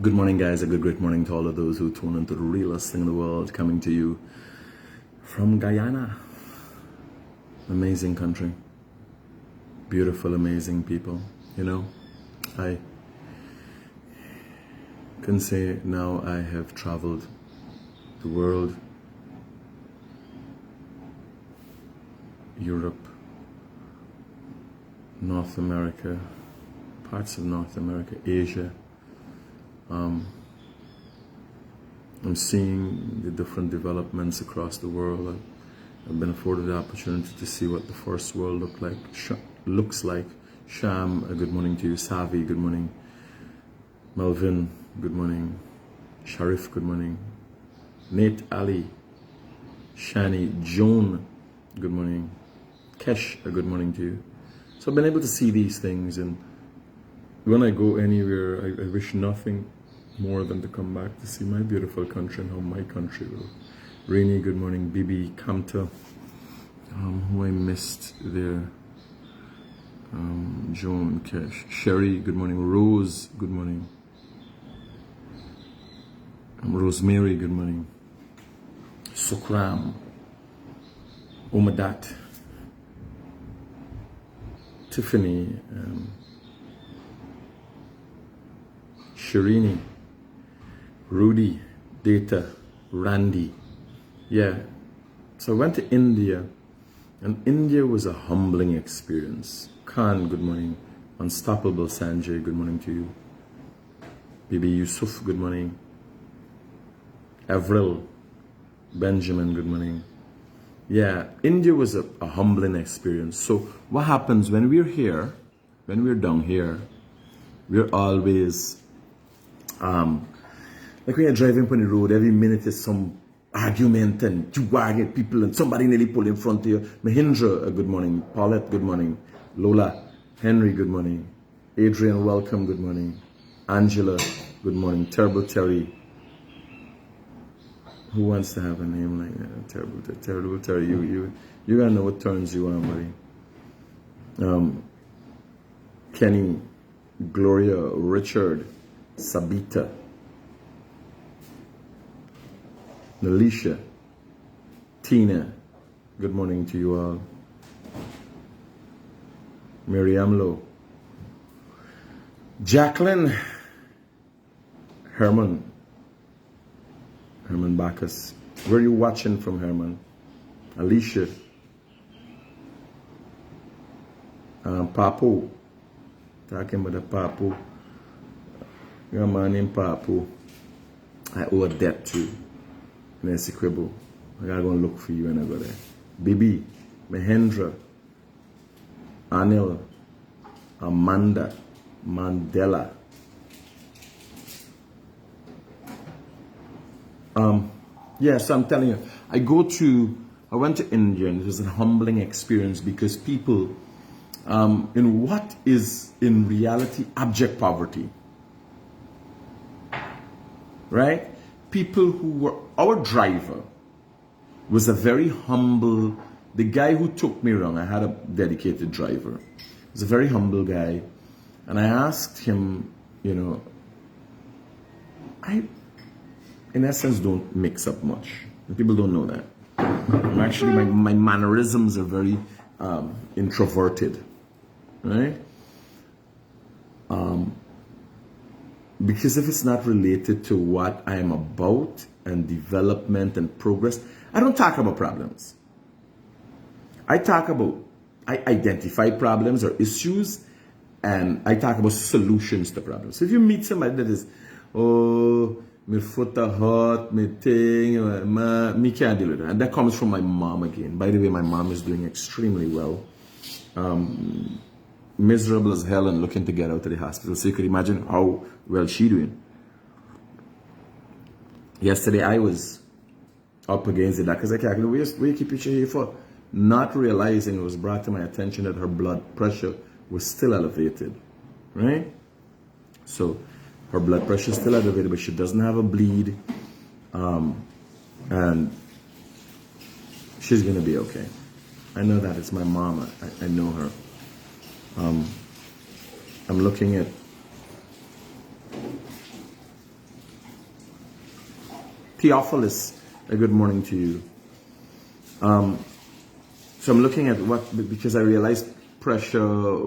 Good morning, guys. A good, great morning to all of those who tune into the realest thing in the world, coming to you from Guyana. Amazing country. Beautiful, amazing people. You know, I can say now I have traveled the world, Europe, North America, parts of North America, Asia. I'm seeing the different developments across the world. I've been afforded the opportunity to see what the first world looks like. Sham, good morning to you. Savi, good morning. Melvin, good morning. Sharif, good morning. Nate Ali, Shani, Joan, good morning. Kesh, a good morning to you. So I've been able to see these things, and when I go anywhere, I wish nothing more than to come back to see my beautiful country and how my country will. Rainy, good morning. Bibi, Kamta, who I missed there. Joan, Kesh, Sherry, good morning. Rose, good morning. Rosemary, good morning. Sukram, Umadat, Tiffany, Shirini, Rudy, Data, Randy. Yeah. So I went to India, and India was a humbling experience. Khan, good morning. Unstoppable Sanjay, good morning to you. Bibi Yusuf, good morning. Avril, Benjamin, good morning. Yeah, India was a humbling experience. So what happens when we're here, when we're down here, we're always like when you're driving on the road, every minute is some argument and you argue people and somebody nearly pull in front of you. Mahindra, good morning. Paulette, good morning. Lola, Henry, good morning. Adrian, welcome, good morning. Angela, good morning. Terrible Terry. Who wants to have a name like that? Terrible Terry. You gotta know what turns you on, buddy. Kenny, Gloria, Richard, Sabita, Nalisha, Tina, good morning to you all. Miriamlo, Jacqueline, Herman Bacchus. Where are you watching from, Herman? Alicia, Papu, talking about the Papu. Your man named Papu. I owe a debt to Nancy Quibble. I gotta go and look for you and I go there. Bibi, Mahendra, Anil, Amanda, Mandela. So I'm telling you, I went to India, and it was a humbling experience because people, in what is in reality abject poverty, right? People who were, our driver was a very humble, the guy who took me around, I had a dedicated driver. He was a very humble guy. And I asked him, you know, I, in essence, don't mix up much. And people don't know that. I'm actually, my mannerisms are very introverted, right? Because if it's not related to what I am about and development and progress, I don't talk about problems. I identify problems or issues, and I talk about solutions to problems. So if you meet somebody that is, oh, my foot are hot, my thing, me can't deal with that. And that comes from my mom again. By the way, my mom is doing extremely well. Miserable as hell and looking to get out of the hospital. So you could imagine how well she's doing. Yesterday I was up against the doctors. I can't, where you keep your hair for? Not realizing it was brought to my attention that her blood pressure was still elevated. Right? So her blood pressure is still elevated, but she doesn't have a bleed. And she's gonna be okay. I know that. It's my mom. I know her. I'm looking at Theophilus, a good morning to you. So I'm looking at what, because I realized pressure,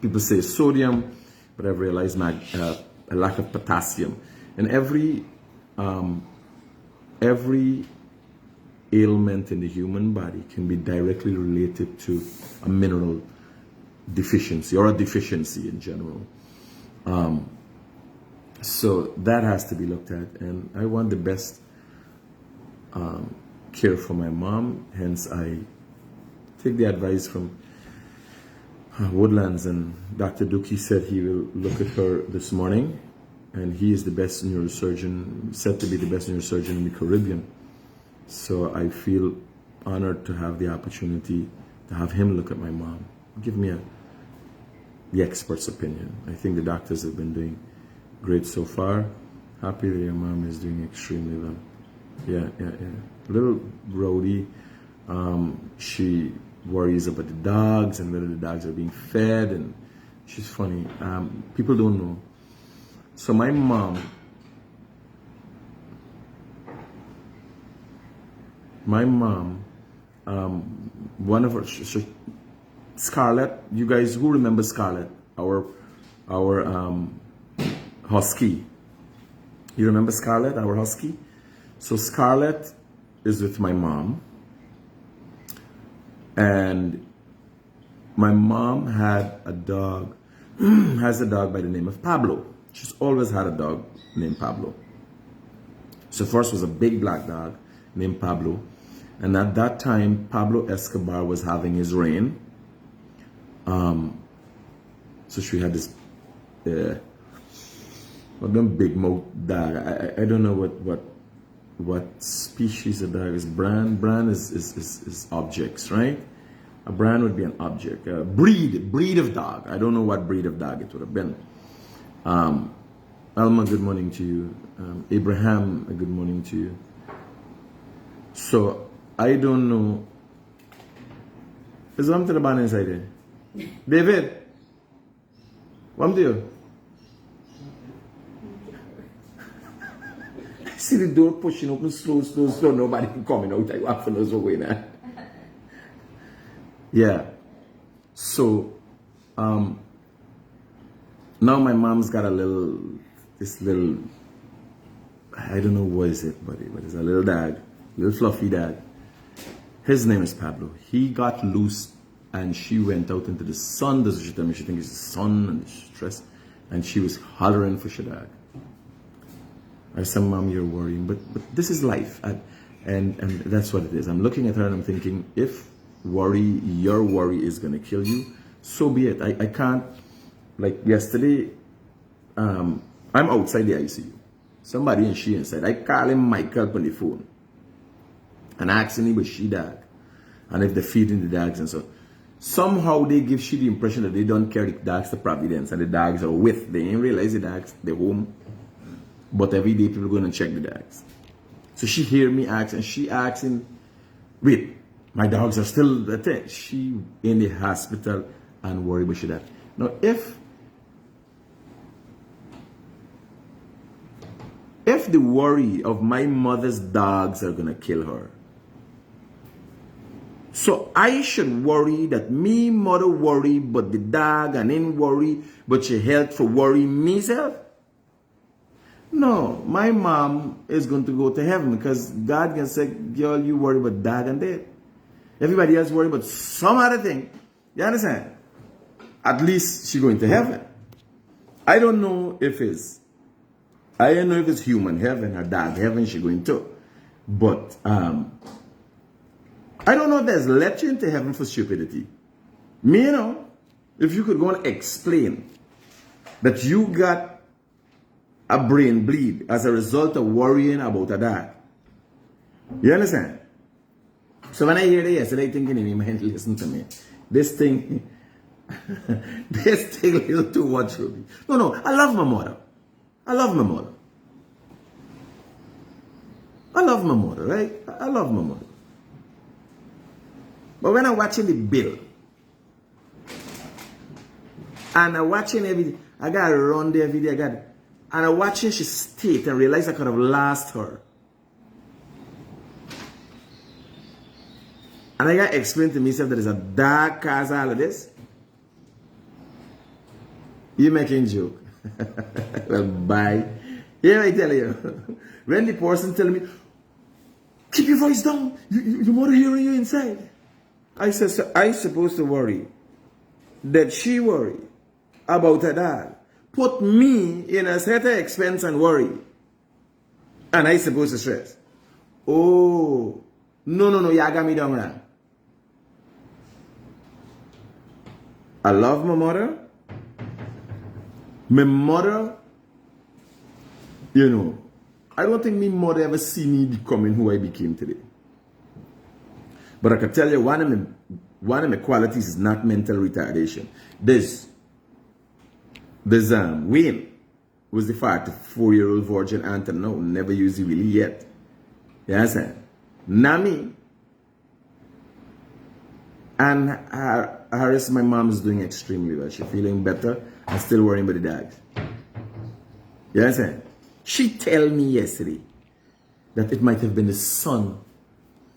people say sodium, but I've realized a lack of potassium. And every ailment in the human body can be directly related to a mineral deficiency or a deficiency in general. So that has to be looked at, and I want the best care for my mom. Hence, I take the advice from Woodlands, and Dr. Dookie said he will look at her this morning, and he is the best neurosurgeon, said to be the best neurosurgeon in the Caribbean. So I feel honored to have the opportunity to have him look at my mom, give me the expert's opinion. I think the doctors have been doing great so far. Happy that your mom is doing extremely well. Yeah. A little rowdy. She worries about the dogs and whether the dogs are being fed, and she's funny. People don't know. So my mom, one of her, Scarlett, you guys who remember Scarlett, our husky. You remember Scarlett, our husky? So Scarlett is with my mom, and my mom had a dog, has a dog by the name of Pablo. She's always had a dog named Pablo. So first was a big black dog named Pablo, and at that time Pablo Escobar was having his reign. So she had this big mouth dog. I don't know what species of dog is. Brand is objects, right? A brand would be an object. Breed of dog. I don't know what breed of dog it would have been. Alma, good morning to you. Abraham, a good morning to you. So I don't know. Is something to the band inside there? David, what do you? I see the door pushing open slow. Nobody coming out. I walk for those away now. Yeah. So, now my mom's got this little, I don't know what is it, but it's a little dog, little fluffy dog. His name is Pablo. He got loose and she went out into the sun. That's what she told me. She thinks it's the sun and the stress. And she was hollering for Shadag. I said, Mom, you're worrying. But this is life. And that's what it is. I'm looking at her and I'm thinking, if your worry is going to kill you, so be it. I can't, like yesterday, I'm outside the ICU. Somebody and she inside. I call him Michael on the phone. And asking him, was she dog? And if they're feeding the dogs and so. Somehow they give she the impression that they don't carry the dogs to Providence and the dogs are with. They ain't realize the dogs, they're home. But every day people go and check the dogs. So she hear me ask and she asking, wait, my dogs are still there. She in the hospital and worry about she dog. Now if the worry of my mother's dogs are gonna kill her, so I should worry that me mother worry, but the dog and in worry, but she help for worry myself? No, my mom is going to go to heaven because God can say, girl, you worry about dog and dead. Everybody else worry about some other thing. You understand? At least she going to heaven. I don't know if it's human heaven or dog heaven she going to. But I don't know if there's let you into heaven for stupidity. Me, if you could go and explain that you got a brain bleed as a result of worrying about a dog. You understand? So when I hear that yesterday, thinking in my mind, listen to me. This thing a little too much for me. No, I love my mother. I love my mother, right? I love my mother. But when I'm watching the bill, and I'm watching everything, I gotta run there every day. And I watched her, she state and realized I could have lost her. And I got to explain to myself that there's a dark cause all of this. You making joke. Well, bye. Here I tell you. When the person tell me, keep your voice down. Your mother hearing you inside. I said, so I supposed to worry that she worry about her dad. Put me in a certain expense and worry. And I supposed to stress. Oh, no, you got me down now. I love my mother. My mother, you know, I don't think my mother ever see me becoming who I became today. But I can tell you one of my qualities is not mental retardation. There's Wayne was the 44-year-old virgin aunt and no, never used it really yet. You understand? Nami and Harris, my mom is doing extremely well. She's feeling better and still worrying about the dogs. You understand? She tell me yesterday that it might have been the son.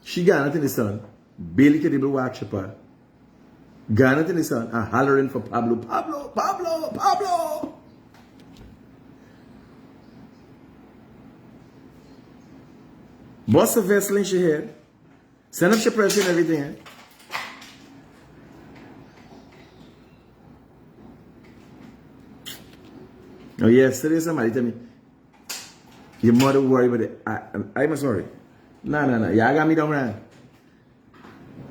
She got in the sun, barely could able watch her. Got in the sun and hollering for Pablo. Bust a vessel in she head. Send up she pressure and everything. Oh, yesterday somebody tell me, your mother worry about it. I must worry. No. You got me down now.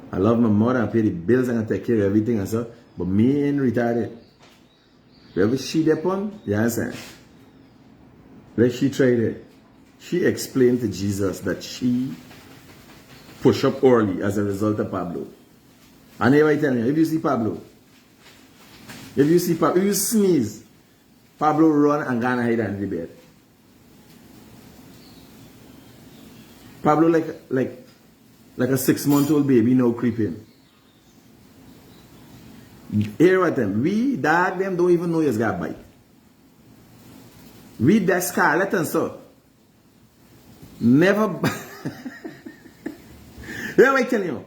I love my mother and pay the bills and I take care of everything and so. But me ain't retarded. Wherever she depend, you understand? Like she tried it. She explained to Jesus that she push up early as a result of Pablo. And here I tell you, if you see Pablo, if you sneeze, Pablo run and go and hide under the bed. Pablo like a 6-month-old baby now creeping. Here what them, we dog them don't even know he's got a bite. We that Scarlet and so. Never Here I tell you,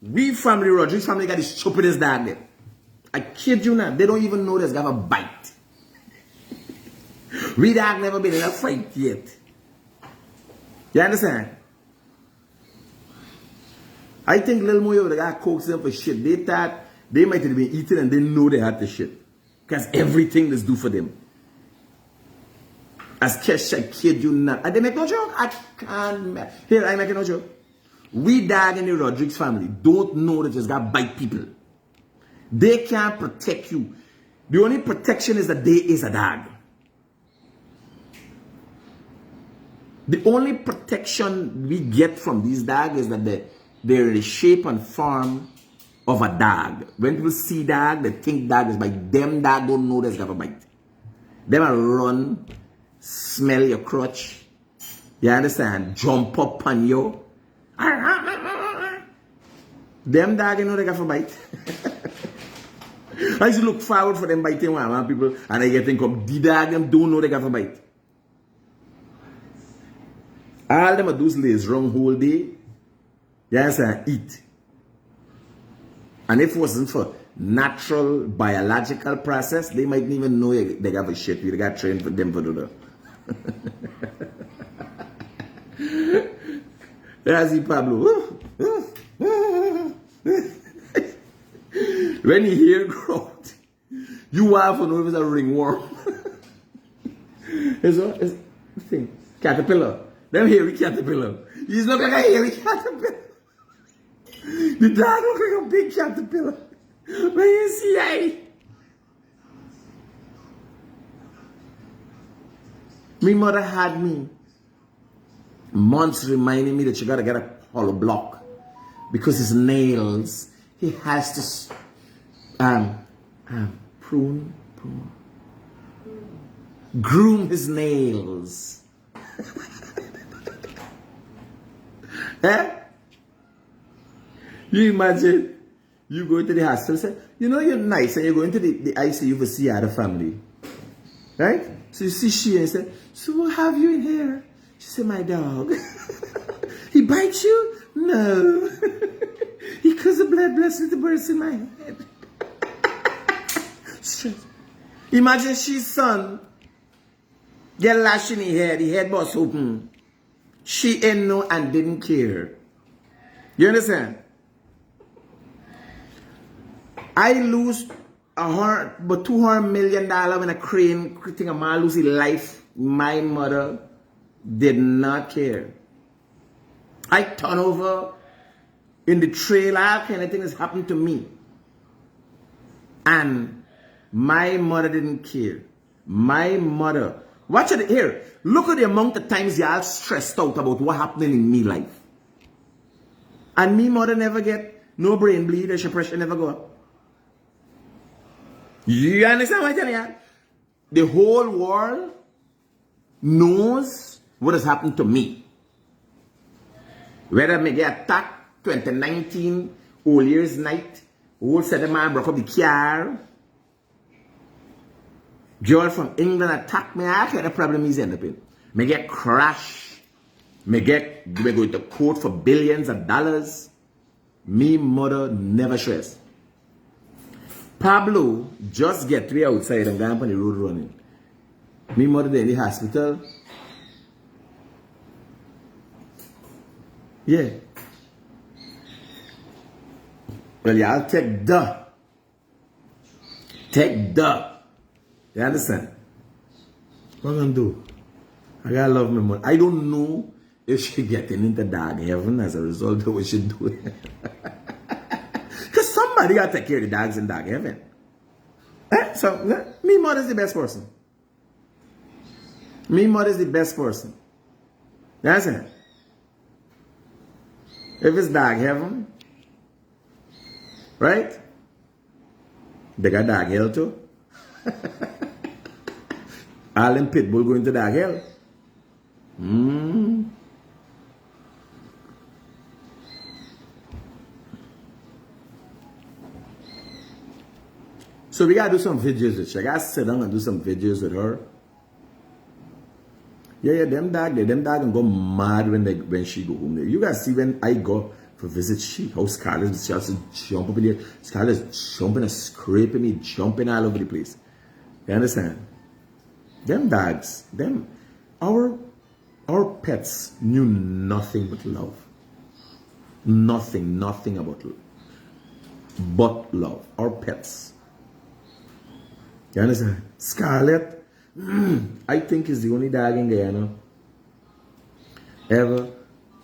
we family Rodriguez family got the stupidest dog there. I kid you not, they don't even know there's got a bite. We dog never been in a fight yet. You understand? I think little more they got coax them for shit. They thought they might have been eating and they know they had the shit. Because everything is due for them. As Kesh, I kid you not. And they make no joke. I can't. Here, I make no joke. We dog in the Rodriguez family don't know that just got bite people. They can't protect you. The only protection is that they is a dog. The only protection we get from these dogs is that they're the shape and form of a dog. When people see dog, they think dog is bite. Them dog don't know there's got a bite. Them a run, smell your crotch. You understand? Jump up on you. Them dog you know they got a bite. I used to look forward for them biting one people and I get think of the dog them don't know they got a bite. All them do is lays wrong whole day. Yes, and eat. And if it wasn't for natural biological process, they might even know they got a shit. We got trained for them for do that. There's the Pablo. When you hear growth, you have to know if it's a ringworm. It's a thing. Caterpillar. Them hairy caterpillar. He's not like a hairy caterpillar. The dog look like a big caterpillar. When you see I. My mother had me months reminding me that you gotta get a hollow block. Because his nails, he has to groom his nails. Eh? You imagine you go to the hospital and say, you know you're nice and you're going to the ICU for see other family. Right? So you see she and he said, so what have you in here? She said, my dog. He bites you? No. He cause the blood blessed the burst in my head. Stress. Imagine she's son get lash in the head was open. She ain't know and didn't care. You understand? I lose but $200 million when a crane thing a man lose his life. My mother did not care. I turn over in the trail, all kind of things happened to me. And my mother didn't care. My mother, watch it here. Look at the amount of times y'all stressed out about what happening in me life. And me mother never get no brain bleed, her pressure never go up. You understand what I'm telling you? The whole world knows what has happened to me. Whether me get attacked 2019, Old Year's Night, whole set of man broke up the car. Girl from England attacked me. I can't the problem is end up in. Me get crashed. Me go to court for billions of dollars. Me mother never stress. Pablo just get 3 outside and gone on the road running. Me mother in the hospital. Yeah. Well, y'all take the. You understand? What I'm gonna do? I gotta love my mother. I don't know if she getting into dog heaven as a result of what she do. Because somebody gotta take care of the dogs in dog heaven. So, me mother is the best person. Me mother is the best person. You understand? If it's dog heaven, right? They got dog hell too. All them pit bull going to dog hell. So we gotta do some videos with her. I gotta sit down and do some videos with her. Yeah, them dog and go mad when she go home there. You guys see when I go for visit she, how Scarlett is just jump up in there. Scarlett's jumping and scraping me, jumping all over the place. You understand? Them dogs, our pets knew nothing but love. Nothing about love. But love. Our pets. You understand? Scarlett, I think is the only dog in Guyana ever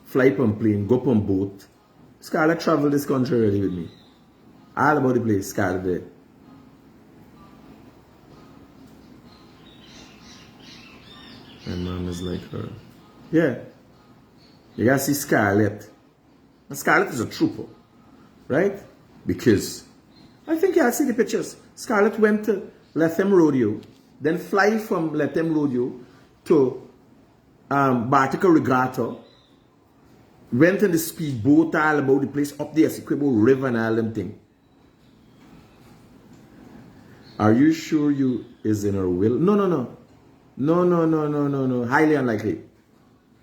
fly on plane, go on boat. Scarlett traveled this country already with me. All about the place, Scarlett there. My mom is like her. Yeah. You gotta see Scarlett. And Scarlett is a trooper. Right? Because I think you see the pictures. Scarlett went to Lethem Rodeo, then fly from Lethem Rodeo to Bartica Regatta, went in the speedboat all about the place up the Essequibo River and all them things. Are you sure you is in her will? No. Highly unlikely.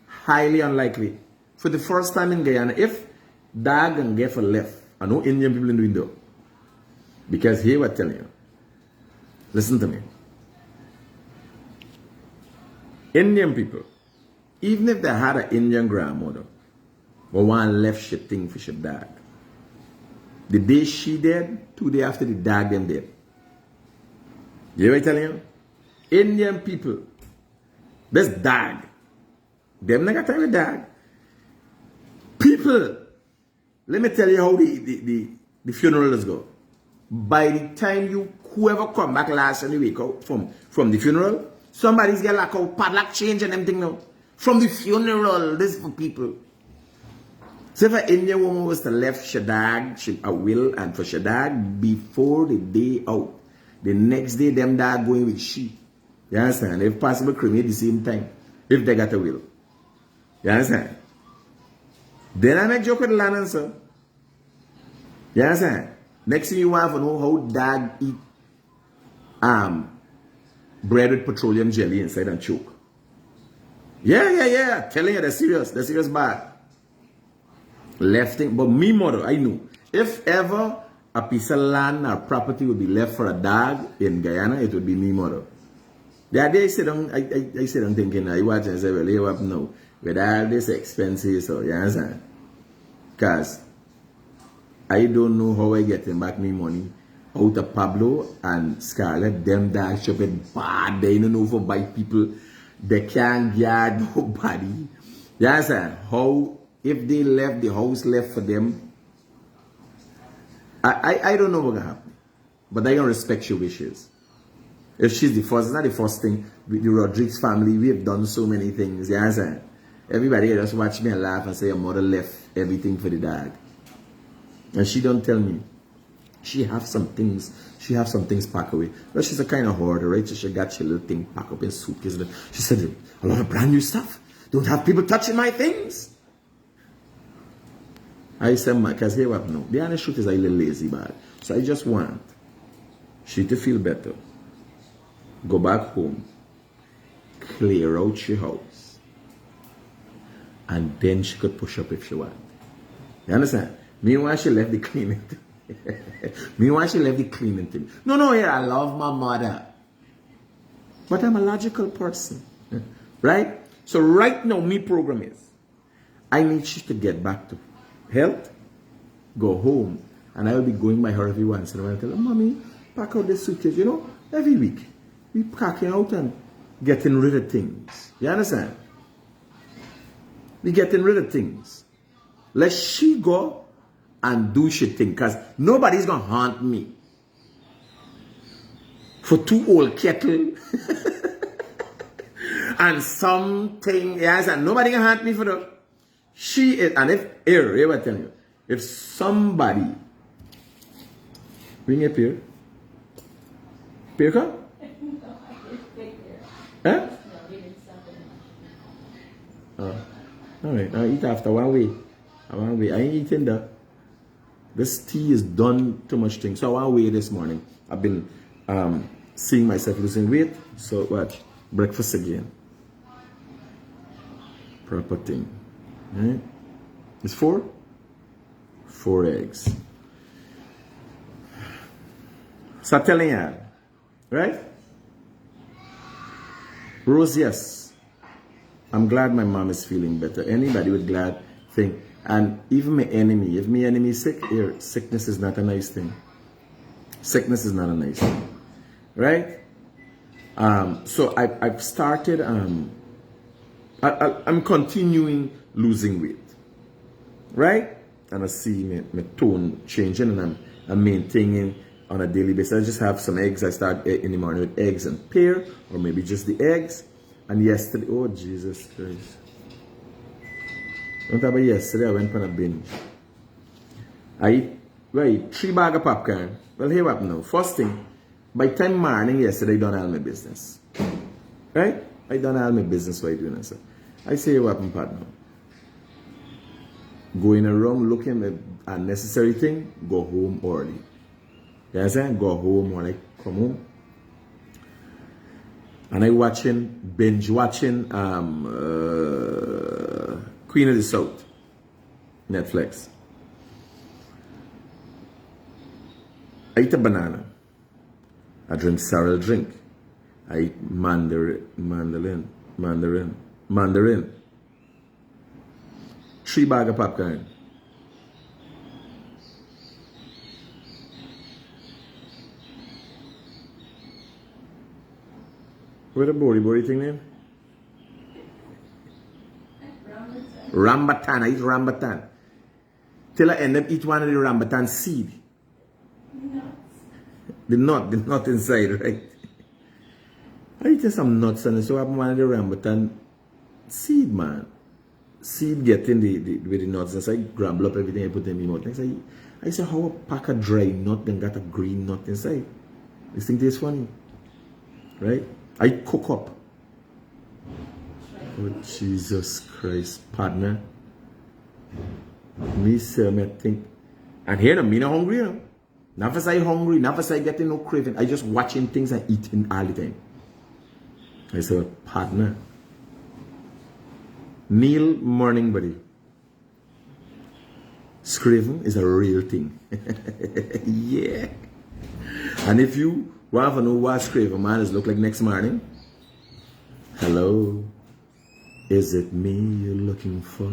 Highly unlikely. For the first time in Guyana, if dog and get for left, I know Indian people in the window. Because here what I'm telling you. Listen to me. Indian people, even if they had an Indian grandmother, but one left shit thing for shit dog. The day she dead, 2 days after the dog them dead. You know what I'm telling you? Indian people, this dog, them not got time with dog. People, let me tell you how the funerals go. By the time whoever come back last and you wake up from the funeral, somebody's got like a padlock change and everything now. From the funeral, this is for people. So if an Indian woman was to left Shadag, a will, and for Shadag before the day out, the next day them dog going with she. You understand? If possible, cremate the same time. If they got a will. You understand? Then I make joke with the land answer. You understand? Next thing you want to know how dog eat bread with petroleum jelly inside and choke. Yeah. Telling you, they're serious bad. Left thing, but me mother, I knew. If ever a piece of land or property would be left for a dog in Guyana, it would be me mother. The other day I sit down thinking, I watch and say, well, you up now. With all this expenses, so you understand? Because I don't know how I getting back me money out of Pablo and Scarlett. Them dogs shop it bad. They don't know for buy people. They can't guard nobody. You understand? How, if they left, the house left for them. I don't know what's going to happen. But I can respect your wishes. If she's the first, it's not the first thing. With the Rodriguez family, we have done so many things. You understand? Everybody just watch me and laugh and say your mother left everything for the dog. And she don't tell me. She have some things packed away. But she's a kind of hoarder, right? So she got your little thing packed up in suitcase. She said, a lot of brand new stuff. Don't have people touching my things. I said, because here what now? The honest truth is I a little lazy bad. So I just want she to feel better. Go back home. Clear out your house. And then she could push up if she want. You understand? Meanwhile, she left the cleaning thing. No, here, I love my mother. But I'm a logical person. Right? So right now, me program is, I need you to get back to health, go home, and I will be going by her every once in a while and tell her, Mommy, pack out the suitcase. You know, every week, we packing out and getting rid of things. You understand? We getting rid of things. Let she go and do shit thing, because nobody's going to haunt me for 2 old kettle and something. Yes, and nobody can haunt me for that. She is, and if, here, I tell you, if somebody, bring up here, come? Huh? All right, I eat after 1 week. I ain't eating that. This tea is done too much thing. So I want to wait this morning. I've been seeing myself losing weight. So what? Breakfast again. Proper thing. Right? It's 4? 4 eggs. So I'm telling you, right? Rose, yes. I'm glad my mom is feeling better. Anybody would glad think. And even my enemy, if my enemy is sick, here, sickness is not a nice thing. Sickness is not a nice thing. Right? So I've started, I'm continuing losing weight. Right? And I see my tone changing, and I'm maintaining on a daily basis. I just have some eggs. I start in the morning with eggs and pear, or maybe just the eggs. And yesterday, oh Jesus Christ. Don't about yesterday, I went on a binge. I ate 3 bags of popcorn. Well, here what now? First thing, by time morning yesterday, I done all my business. Right? I done all my business while doing that. I say what happened, partner. Going around looking at unnecessary thing, go home early. You understand? Go home when I come home. And I binge watching Queen of the South, Netflix. I eat a banana. I drink sorrel drink. I eat mandarin. 3 bags of popcorn. What a bori thing name? Rambatan. I eat rambatan. Till I end up eat one of the rambatan seed. The nut inside, right? I eat some nuts and so I have one of the rambatan seed, man. Seed getting with the nuts, and so I grumble up everything I put in my mouth. I say, how a pack of dry nut then got a green nut inside? This thing tastes funny. Right? I cook up. Oh, Jesus Christ, partner. Me say, me think. And here, I'm not hungry, you know. Not for say hungry, not for say getting no craving. I just watching things and eating all the time. I said, partner. Neil Morning Buddy. Scraven is a real thing. Yeah. And if you want to know what Scraven man is look like next morning, hello, is it me you're looking for?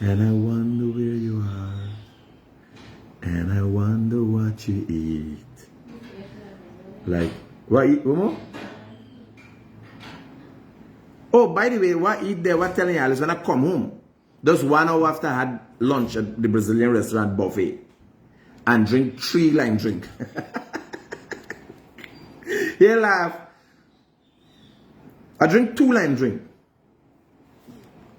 And I wonder where you are. And I wonder what you eat. Like, what eat, Momo? Oh, by the way, what eat there, what telling y'all is when I come home, just 1 hour after I had lunch at the Brazilian restaurant buffet, and drink 3 lime drink. You laugh. I drink 2 lime drink.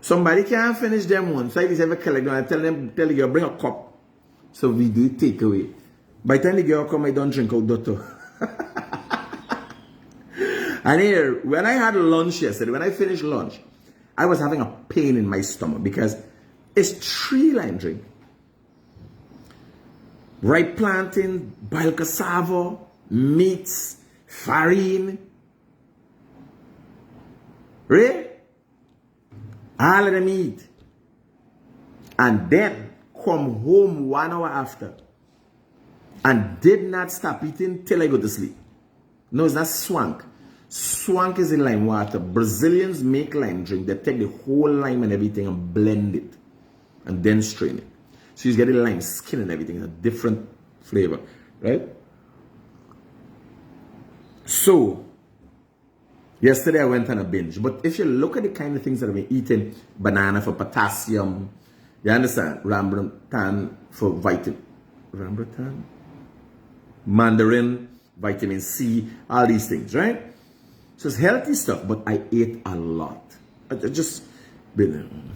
Somebody can't finish them one, so I just have a collect them. I tell the girl, bring a cup. So we do takeaway. By the time the girl come, I don't drink out doctor. And here, when I had lunch yesterday, when I finished lunch, I was having a pain in my stomach because it's 3 lime drink. Ripe plantain, boiled cassava, meats, farine. Right? All of them eat. And then come home 1 hour after and did not stop eating till I go to sleep. No, it's not swank. Swank is in lime water. Brazilians make lime drink. They take the whole lime and everything and blend it and then strain it. So you get the lime skin and everything. It's a different flavor, right? So, yesterday I went on a binge. But if you look at the kind of things that I've been eating, banana for potassium, you understand? Rambutan for vitamin. Rambutan? Mandarin, vitamin C, all these things, right? So it's healthy stuff, but I ate a lot. I just been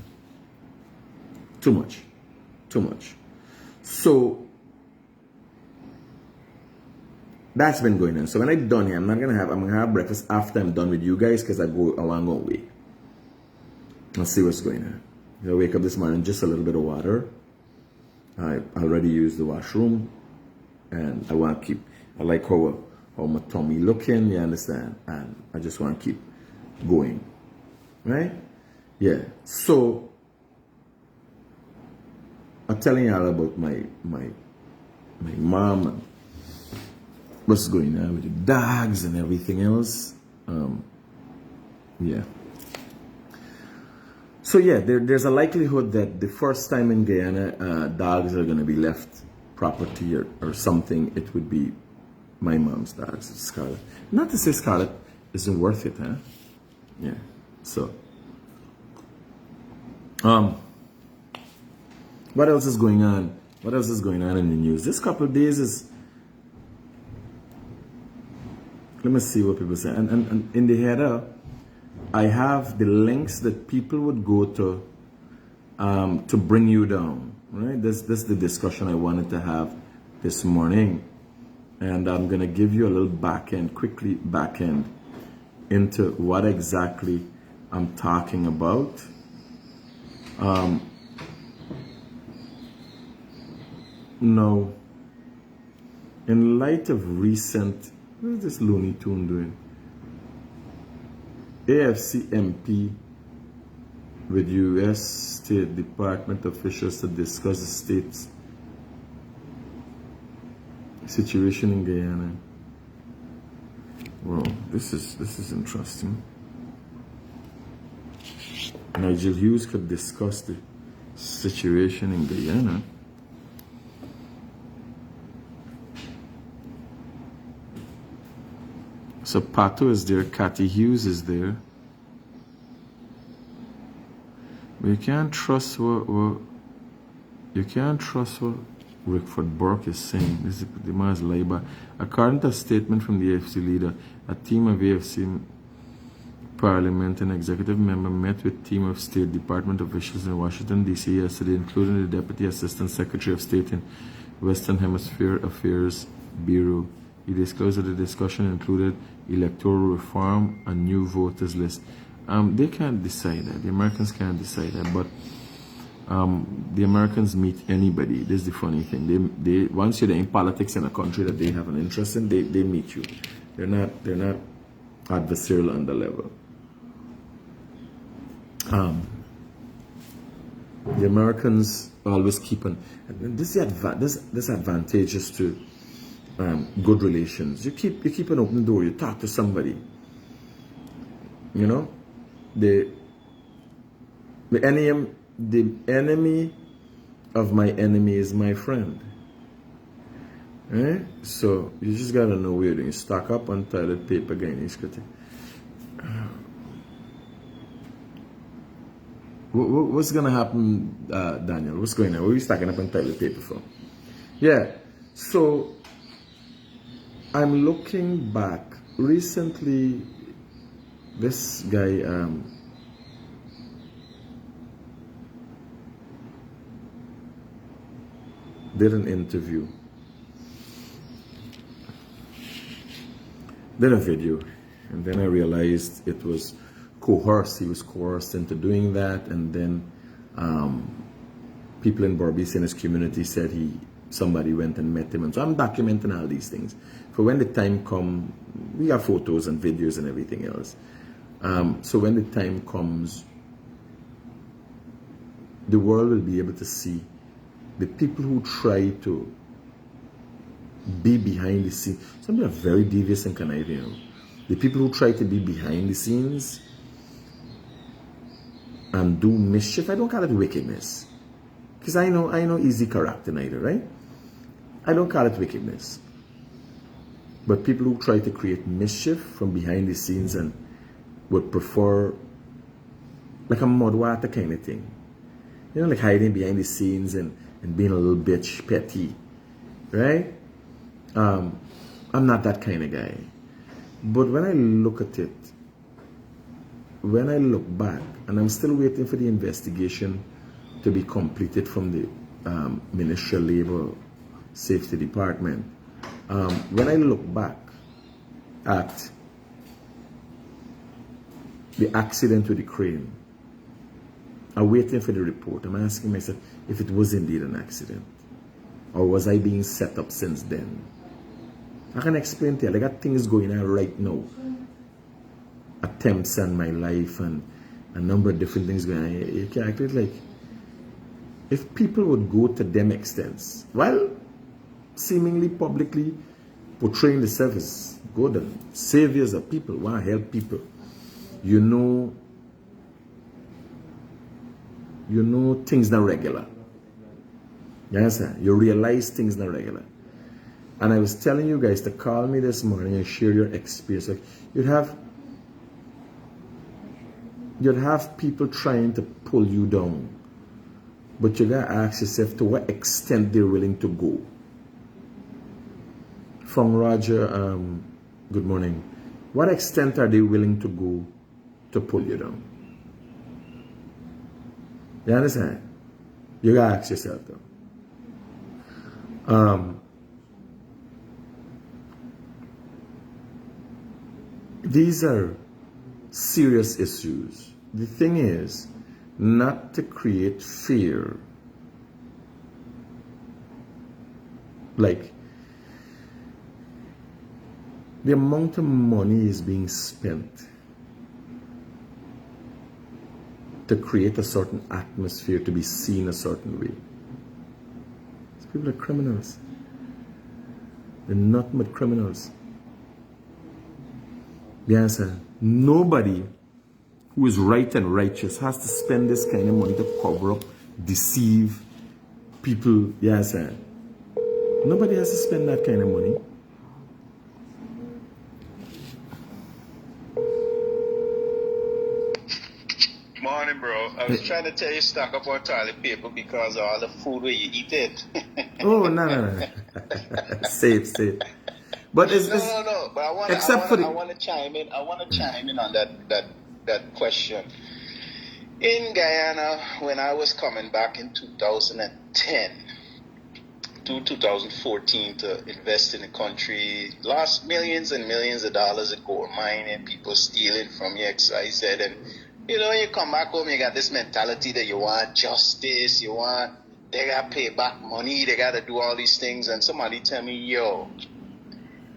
too much. Too much. So that's been going on. So when I'm done here, I'm gonna have breakfast after I'm done with you guys because I want to go away. I'll see what's going on. I wake up this morning, just a little bit of water. I already used the washroom, and I want to keep. I like how my tummy looking. You understand? And I just want to keep going, right? Yeah. So I'm telling y'all about my mom and what's going on with the dogs and everything else. Yeah. So yeah, there's a likelihood that the first time in Guyana, dogs are going to be left property or something. It would be my mom's dogs, Scarlet. Not to say Scarlet isn't worth it, huh? Yeah. So, what else is going on? What else is going on in the news? This couple of days is. Let me see what people say. And in the header, I have the links that people would go to bring you down. Right? This is the discussion I wanted to have this morning. And I'm going to give you a little quickly back end into what exactly I'm talking about. No. In light of recent, what is this Looney Tune doing? AFC MP with U.S. State Department officials to discuss the state's situation in Guyana. Well, this is interesting. Nigel Hughes could discuss the situation in Guyana. So Pato is there, Cathy Hughes is there. But you can't trust what Rickford Burke is saying. This is the man's labor. According to a statement from the AFC leader, a team of AFC Parliament and executive member met with team of State Department officials in Washington, D.C. yesterday, including the Deputy Assistant Secretary of State in Western Hemisphere Affairs Bureau. He disclosed that the discussion included electoral reform and new voters list. They can't decide that. The Americans can't decide that, but the Americans meet anybody. This is the funny thing. They once you're in politics in a country that they have an interest in, they meet you. They're not adversarial underlevel. The Americans always keep on, and this is advantageous to good relations. You keep an open door. You talk to somebody. You know, the enemy of my enemy is my friend. So you just gotta know where you stock up on toilet paper, Guyanese Critic. What's gonna happen, Daniel? What's going on? What are you stacking up on toilet paper for? Yeah. So I'm looking back. Recently, this guy did an interview, did a video, and then I realized it was coerced. He was coerced into doing that, and then people in Barbadians community said somebody went and met him, and so I'm documenting all these things. For when the time comes, we have photos and videos and everything else. So when the time comes, the world will be able to see the people who try to be behind the scenes. Some people are very devious and conniving. You know? The people who try to be behind the scenes and do mischief, I don't call it wickedness. Because I know easy character neither, right? I don't call it wickedness. But people who try to create mischief from behind the scenes and would prefer like a mud water kind of thing. You know, like hiding behind the scenes and being a little bitch, petty, right? I'm not that kind of guy. But when I look at it, when I look back, and I'm still waiting for the investigation to be completed from the Ministry of Labor Safety Department, when I look back at the accident with the crane, I'm waiting for the report. I'm asking myself if it was indeed an accident, or was I being set up since then? I can explain to you. I got things going on right now. Attempts on my life and a number of different things going on. You can act it like if people would go to them extents, while seemingly publicly portraying themselves as good and saviors of people, want to help people, you know things not regular. You understand? You realize things not regular. And I was telling you guys to call me this morning and share your experience. Like you'd have people trying to pull you down, but you gotta ask yourself to what extent they're willing to go. From Roger, good morning. What extent are they willing to go to pull you down? You understand? You gotta ask yourself though. These are serious issues. The thing is not to create fear. Like the amount of money is being spent to create a certain atmosphere, to be seen a certain way. These people are criminals. They're nothing but criminals. Yes, nobody who is right and righteous has to spend this kind of money to cover up, deceive people. Yes, nobody has to spend that kind of money. Morning, bro. I was trying to tell you stock up on toilet paper because of all the food where you eat it. Oh, no. Safe. But it's no. But I want to chime in. I want to chime in on that question. In Guyana, when I was coming back in 2010 to 2014 to invest in the country, lost millions and millions of dollars of gold mining, people stealing from you, XYZ, and you come back home, you got this mentality that you want justice, they got to pay back money, they got to do all these things, and somebody tell me, yo,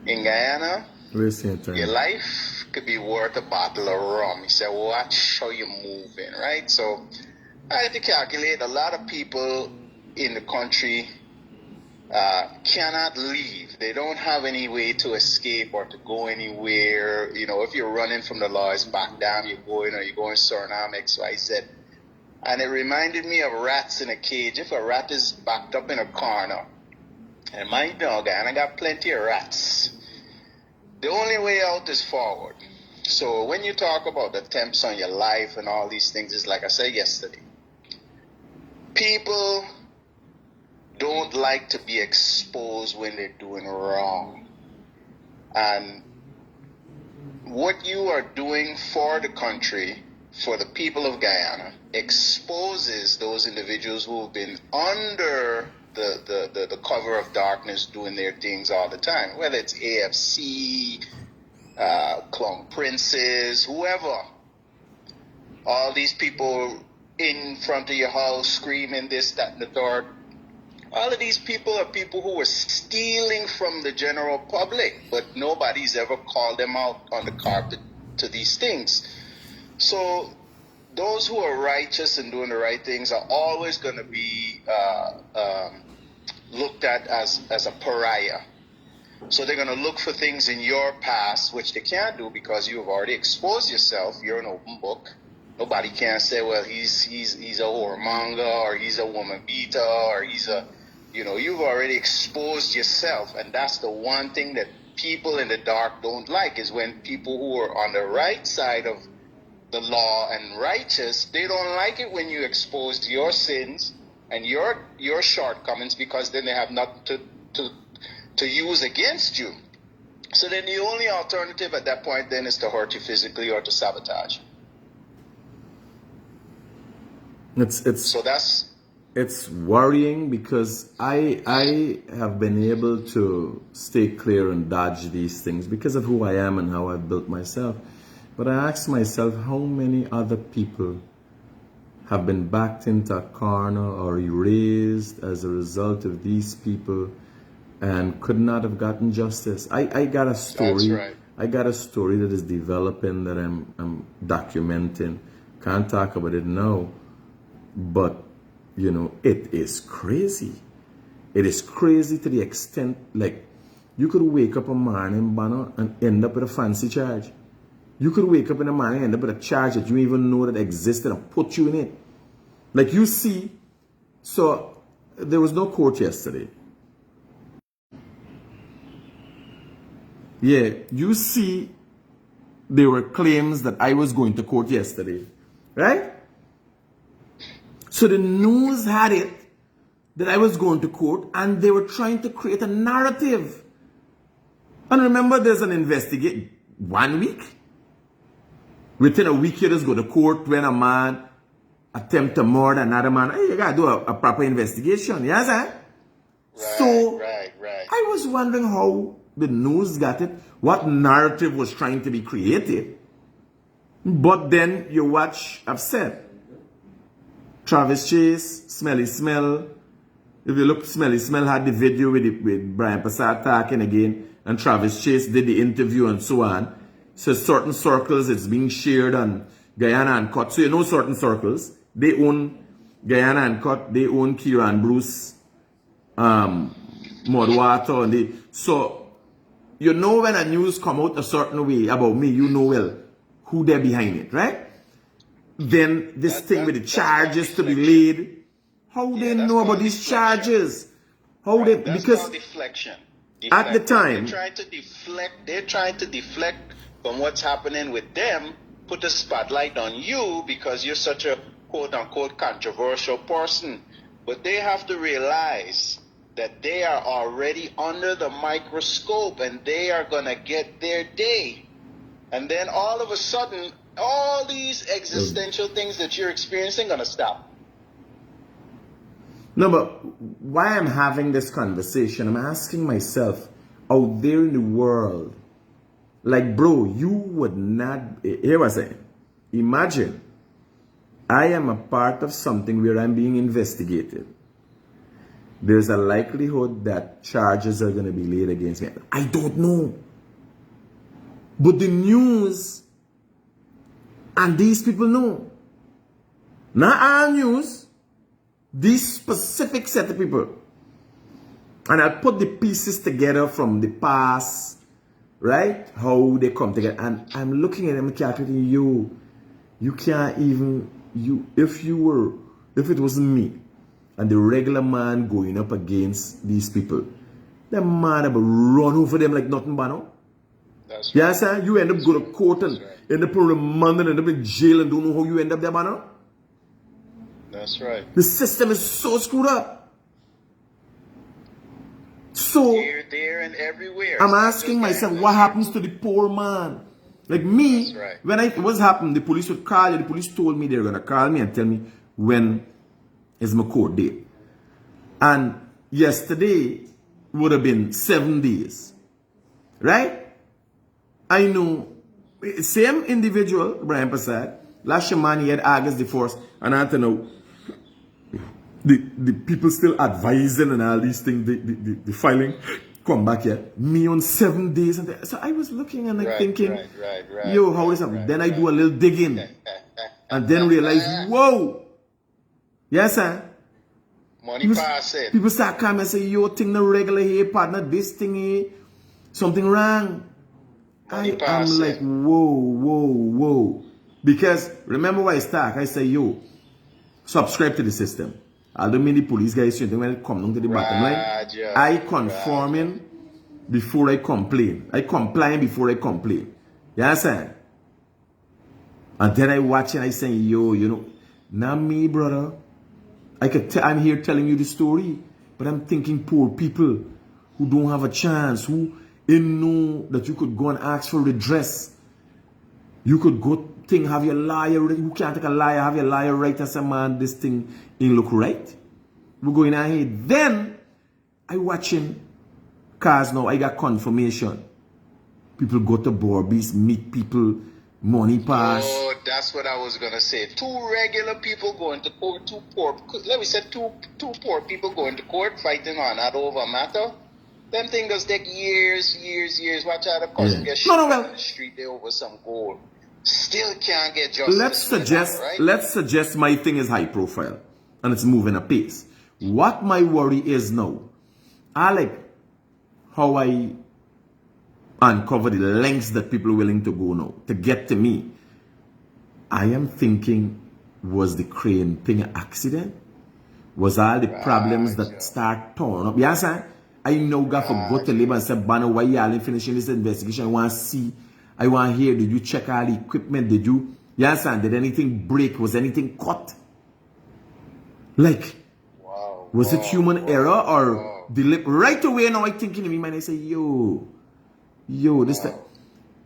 in Guyana, your life could be worth a bottle of rum. He said, watch how you're moving, right? So I had to calculate a lot of people in the country cannot leave. They don't have any way to escape or to go anywhere. You know, if you're running from the law, it's back down, you're going Suriname, X, Y, Z. And it reminded me of rats in a cage. If a rat is backed up in a corner, and my dog, and I got plenty of rats, the only way out is forward. So when you talk about the attempts on your life and all these things, it's like I said yesterday. People don't like to be exposed when they're doing wrong. And what you are doing for the country, for the people of Guyana, exposes those individuals who have been under the cover of darkness doing their things all the time, whether it's AFC, Clone Princes, whoever. All these people in front of your house screaming this, that, and the third. All of these people are people who were stealing from the general public, but nobody's ever called them out on the carpet to these things. So those who are righteous and doing the right things are always going to be looked at as a pariah. So they're going to look for things in your past, which they can't do because you have already exposed yourself. You're an open book. Nobody can say, well, he's a whoremonger, or he's a woman beater, or he's a, you know, you've already exposed yourself. And that's the one thing that people in the dark don't like, is when people who are on the right side of the law and righteous, they don't like it when you expose your sins and your shortcomings, because then they have nothing to use against you. So then the only alternative at that point then is to hurt you physically or to sabotage. It's worrying, because I have been able to stay clear and dodge these things because of who I am and how I've built myself. But I ask myself, how many other people have been backed into a corner or erased as a result of these people and could not have gotten justice? I got a story. That's right. I got a story that is developing that I'm documenting. Can't talk about it now, but you know, it is crazy. It is crazy to the extent, like, you could wake up a morning, Banner, and end up with a fancy charge. You could wake up in the morning and end up with a charge that you even know that existed and put you in it. Like, you see, so there was no court yesterday. Yeah, you see, there were claims that I was going to court yesterday, right? So the news had it that I was going to court, and they were trying to create a narrative. And remember, there's an investigation 1 week. Within a week, you just go to court when a man attempt to murder another man. Hey, you gotta do a proper investigation, yes, eh? Right. I was wondering how the news got it, what narrative was trying to be created. But then you watch, I've said, Travis Chase, Smelly Smell. If you look, Smelly Smell had the video with Brian Passat talking again, and Travis Chase did the interview and so on. So certain circles, it's being shared on Guyana Uncut. So you know certain circles, they own Guyana Uncut, they own Kieran Bruce, Mudwater, and so you know when a news come out a certain way about me, you know well who they're behind it, right? Then this thing with the charges to be laid, how they know about these charges? How they, because deflection. At the time, they're trying to deflect from what's happening with them, put the spotlight on you because you're such a quote unquote controversial person. But they have to realize that they are already under the microscope and they are gonna get their day. And then all of a sudden, all these existential things that you're experiencing gonna stop. No, but why I'm having this conversation, I'm asking myself, out there in the world, like, bro, you would not, here was it, imagine, I am a part of something where I'm being investigated. There's a likelihood that charges are going to be laid against me. I don't know. But the news and these people know. Not our news, these specific set of people. And I'll put the pieces together from the past, right? How they come together. And I'm looking at them and calculating, you can't even, if it wasn't me and the regular man going up against these people, the man would run over them like nothing but no. That's right. Yes, sir. You end up going to court and end up remanded, end up in jail and don't know how you end up there, man. No? That's right. The system is so screwed up. So Here, there, and everywhere. I'm asking myself, what happens to the poor man? Like me, That's right. when it was happening, the police would call you. The police told me they were going to call me and tell me when is my court date. And yesterday would have been 7 days. Right? I know, same individual, Brian Prasad, last man he had August the 1st, and I don't know, the people still advising and all these things, the filing, come back here. Me on 7 days. And so I was looking and like thinking, yo, how is that? Then I do a little digging and then realize, whoa. Yes, sir. Money pass it. People start coming and say, yo, thing no regular here, partner, this thing here, something wrong. I'm like, whoa. Because remember why I start? I say, yo, subscribe to the system. I don't mean the police guys when it come down to the bottom line. I conforming before I complain. I complying before I complain. You understand? And then I watch and I say, yo, you know, not me, brother. I'm here telling you the story, but I'm thinking poor people who don't have a chance, who know that you could go and ask for redress. You could go have your liar, who can't take a liar, have your liar right as a man, this thing ain't look right. We're going ahead. Then I watching cars now, I got confirmation. People go to Borbies, meet people, money pass. Oh, that's what I was gonna say. Two regular people going to court, two poor people going to court fighting on that over matter. Them things take years. Watch out, the person get shot on the street there over some gold. Still can't get justice. Let's suggest my thing is high profile and it's moving apace. What my worry is now, I like how I uncover the lengths that people are willing to go now to get to me. I am thinking, was the crane thing an accident? Was all the problems that start torn up? Yes, sir. I know God for go to labor and say, Banner, why you all finishing this investigation? I want to see. I want to hear, did you check all the equipment? Did you understand? Did anything break? Was anything cut? Like, was it human error or right away now I thinking in my mind, I say, yo, this thing.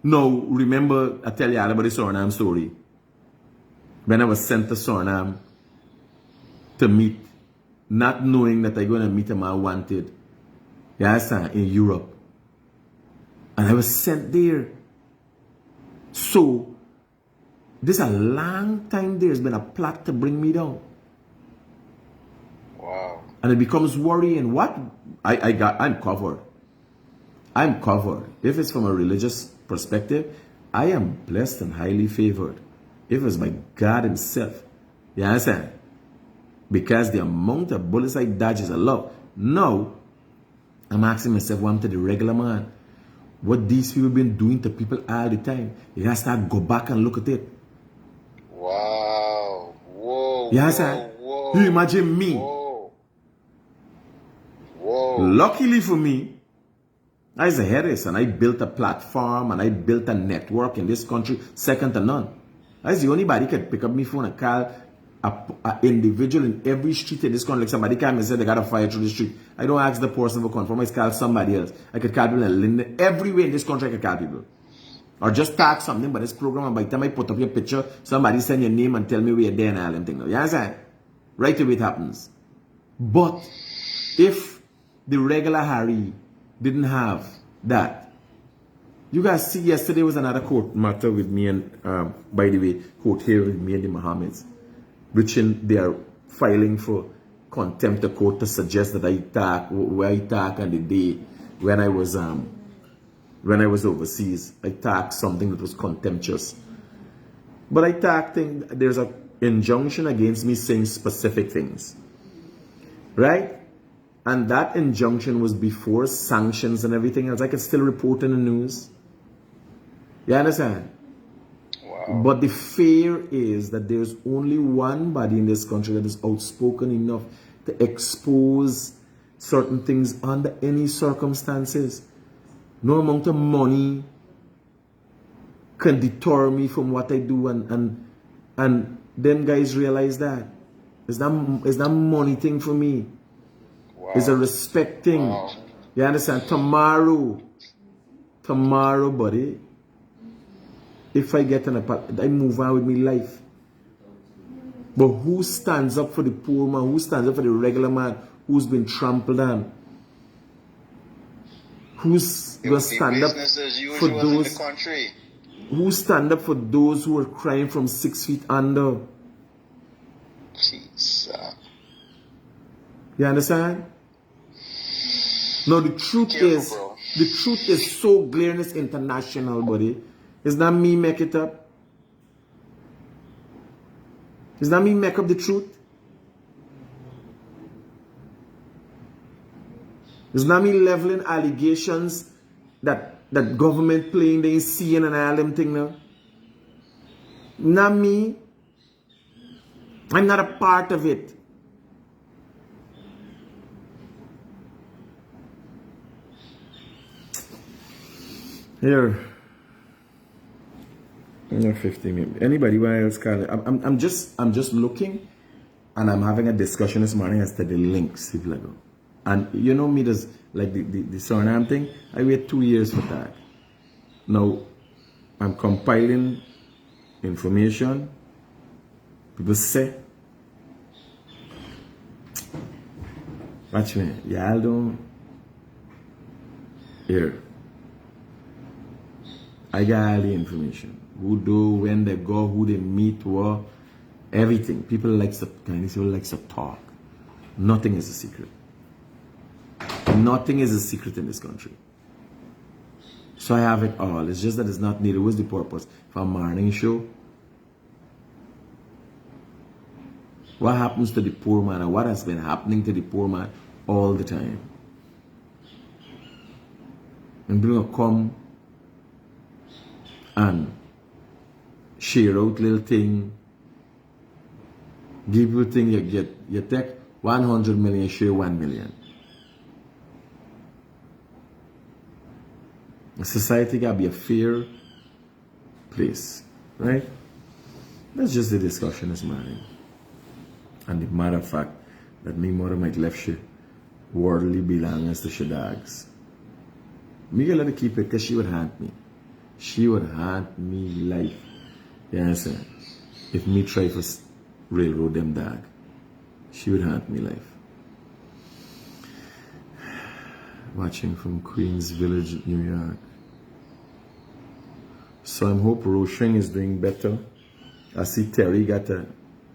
No, remember, I tell you all about the Suriname story. When I was sent to Suriname to meet, not knowing that I'm going to meet a man wanted, in Europe. And I was sent there. So, this a long time there's been a plot to bring me down. Wow. And it becomes worrying. What? I'm covered. I'm covered. If it's from a religious perspective, I am blessed and highly favored. If it's by God himself. You understand? Because the amount of bullets I dodge is a lot. Now, I'm asking myself, what to the regular man? What these people been doing to people all the time. You gotta start go back and look at it. Wow. Whoa. You understand? You imagine me. Whoa. Luckily for me, I was a Harris and I built a platform and I built a network in this country second to none. I was the only body could pick up my phone and call an individual in every street in this country. Like somebody came and said they got a fire through the street. I don't ask the person for confirm. I call somebody else. I could call people in Linden. Everywhere in this country I could call people. Or just tag something by this program and by the time I put up your picture, somebody send your name and tell me where you're there and all them things. You understand? Right away it happens. But if the regular Harry didn't have that, you guys see yesterday was another court matter with me and by the way, court here with me and the Mohammeds, which they are filing for contempt of court to suggest that I talk where I talk on the day when I was when I was overseas. I tagged something that was contemptuous. But I tagged there's an injunction against me saying specific things. Right? And that injunction was before sanctions and everything else. I could still report in the news. You understand? Wow. But the fear is that there's only one body in this country that is outspoken enough to expose certain things under any circumstances. No amount of money can deter me from what I do, and then guys realize that. It's not money thing for me. Wow. It's a respect thing. Wow. You understand? Tomorrow, buddy, if I get an apartment, I move on with my life. But who stands up for the poor man? Who stands up for the regular man who's been trampled on? Who's going to stand up for those? In the country. Who stand up for those who are crying from 6 feet under? Jeez. You understand? No, the truth is so glaring, it's international, buddy. It's not me make it up. It's not me make up the truth. It's not me leveling allegations that government playing they seeing and all them thing now. Not me. I'm not a part of it. Here. 50 maybe. Anybody else can? I'm just looking, and I'm having a discussion this morning as to the links. And you know me, there's like the Suriname thing. I wait 2 years for that. Now I'm compiling information. People say, watch me, y'all don't. Here. I got all the information. Who do, when they go, who they meet, what, everything. People likes to talk. Nothing is a secret. Nothing is a secret in this country. So I have it all. It's just that it's not needed. What's the purpose? For a morning show? What happens to the poor man, and what has been happening to the poor man all the time? And bring a come and share out little thing, give you thing, you take 100 million, share 1 million. Society gotta be a fair place, right? That's just the discussion this morning. And the matter of fact that me mother might left she worldly belongings to she dogs. Me gonna let her keep it because she would haunt me. She would haunt me life. You understand? If me try to railroad them dog, she would haunt me life. Watching from Queens Village, New York. So I hope Roshan is doing better. I see Terry got a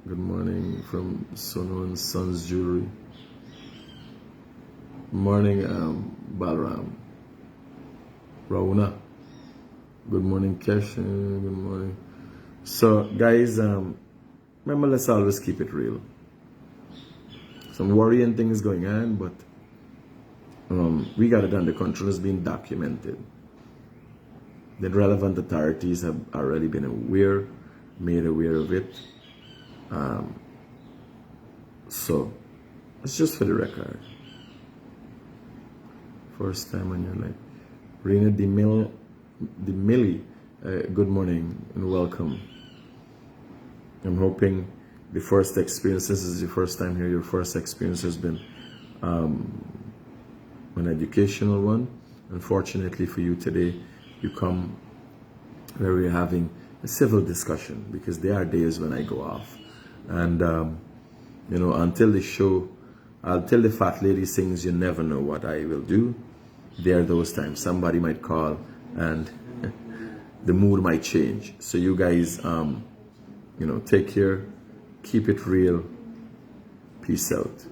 good morning from Sono and Sons Jewelry. Morning, Balram. Rauna. Good morning, Kesh. Good morning. So, guys, remember, let's always keep it real. Some worrying things going on, but we got it under control. It's being documented. The relevant authorities have already been made aware of it. So, it's just for the record. First time on your life. Rena DeMillie, good morning and welcome. I'm hoping the first experience, this is your first time here, your first experience has been an educational one. Unfortunately for you today, you come where we're having a civil discussion, because there are days when I go off. And, you know, until the show, until the fat lady sings, you never know what I will do. There are those times somebody might call and the mood might change. So you guys, you know, take care, keep it real. Peace out.